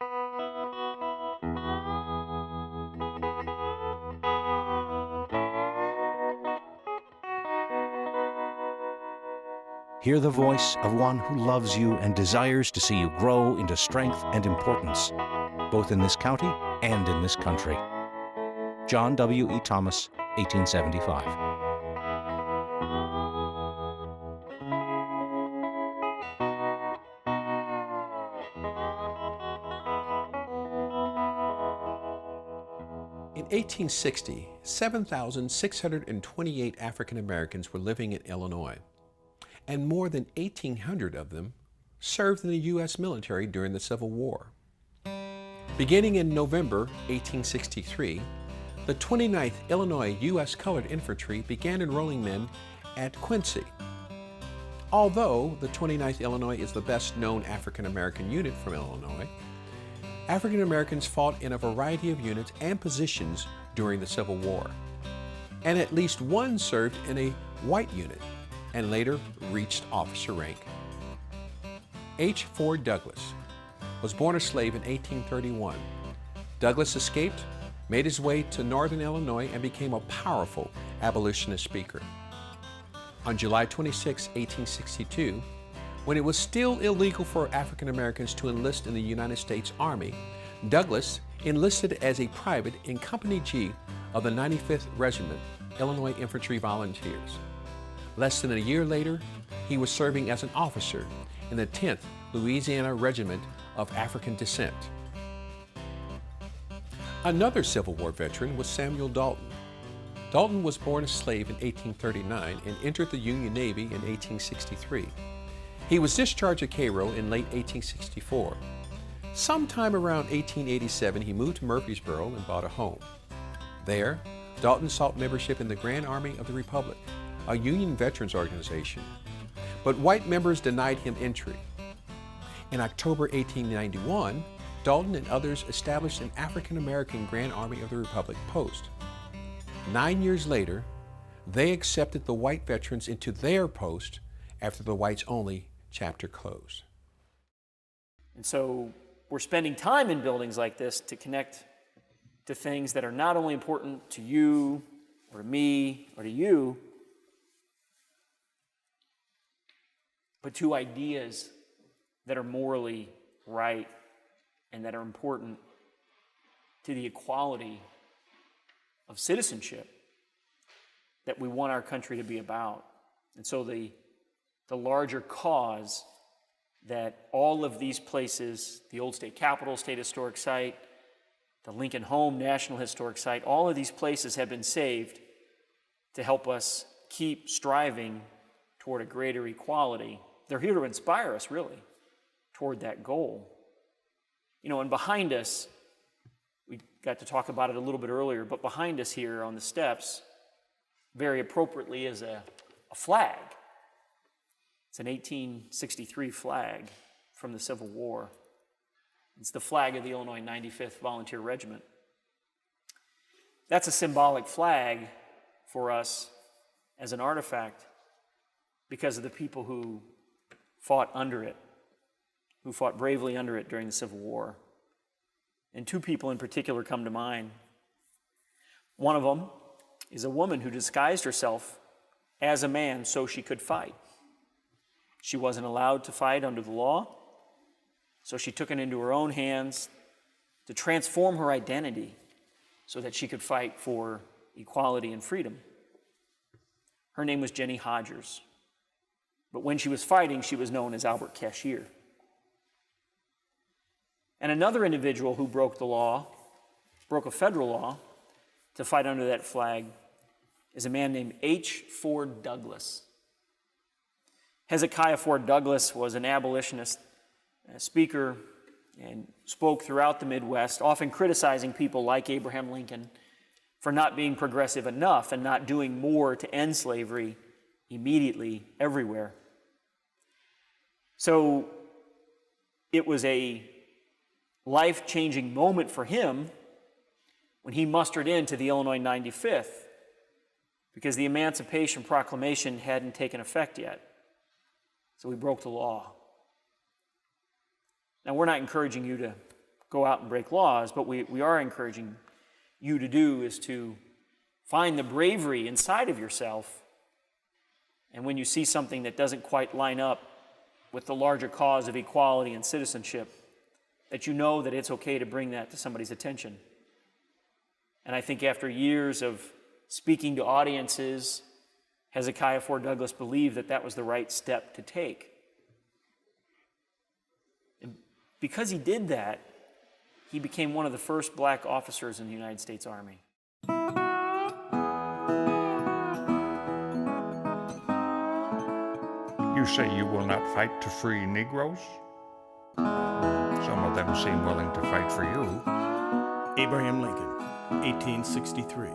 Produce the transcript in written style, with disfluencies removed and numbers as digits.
Hear the voice of one who loves you and desires to see you grow into strength and importance, both in this county and in this country. John W. E. Thomas, 1875. In 1860, 7,628 African Americans were living in Illinois, and more than 1,800 of them served in the U.S. military during the Civil War. Beginning in November 1863, the 29th Illinois U.S. Colored Infantry began enrolling men at Quincy. Although the 29th Illinois is the best-known African American unit from Illinois, African Americans fought in a variety of units and positions during the Civil War, and at least one served in a white unit and later reached officer rank. H. Ford Douglass was born a slave in 1831. Douglass escaped, made his way to northern Illinois, and became a powerful abolitionist speaker. On July 26, 1862, when it was still illegal for African Americans to enlist in the United States Army, Douglass enlisted as a private in Company G of the 95th Regiment, Illinois Infantry Volunteers. Less than a year later, he was serving as an officer in the 10th Louisiana Regiment of African descent. Another Civil War veteran was Samuel Dalton. Dalton was born a slave in 1839 and entered the Union Navy in 1863. He was discharged at Cairo in late 1864. Sometime around 1887, he moved to Murfreesboro and bought a home. There, Dalton sought membership in the Grand Army of the Republic, a Union veterans organization, but white members denied him entry. In October 1891, Dalton and others established an African American Grand Army of the Republic post. 9 years later, they accepted the white veterans into their post after the whites-only chapter closed. And so we're spending time in buildings like this to connect to things that are not only important to you or to me or to you, but to ideas that are morally right and that are important to the equality of citizenship that we want our country to be about. And so the larger cause that all of these places, the old state capitol, state historic site, the Lincoln Home National Historic Site, all of these places have been saved to help us keep striving toward a greater equality. They're here to inspire us, really, toward that goal. You know, and behind us, we got to talk about it a little bit earlier, but behind us here on the steps, very appropriately, is a flag. It's an 1863 flag from the Civil War. It's the flag of the Illinois 95th Volunteer Regiment. That's a symbolic flag for us as an artifact because of the people who fought under it, who fought bravely under it during the Civil War. And two people in particular come to mind. One of them is a woman who disguised herself as a man so she could fight. She wasn't allowed to fight under the law, so she took it into her own hands to transform her identity so that she could fight for equality and freedom. Her name was Jenny Hodgers. But when she was fighting, she was known as Albert Cashier. And another individual who broke the law, broke a federal law, to fight under that flag is a man named H. Ford Douglass. Hezekiah Ford Douglass was an abolitionist speaker and spoke throughout the Midwest, often criticizing people like Abraham Lincoln for not being progressive enough and not doing more to end slavery immediately everywhere. So it was a life-changing moment for him when he mustered into the Illinois 95th, because the Emancipation Proclamation hadn't taken effect yet. So he broke the law. Now, we're not encouraging you to go out and break laws, but we are encouraging you to do is to find the bravery inside of yourself, and when you see something that doesn't quite line up with the larger cause of equality and citizenship, that you know that it's okay to bring that to somebody's attention. And I think after years of speaking to audiences, Hezekiah Ford Douglass believed that that was the right step to take. And because he did that, he became one of the first black officers in the United States Army. You say you will not fight to free Negroes? Some of them seem willing to fight for you. Abraham Lincoln, 1863.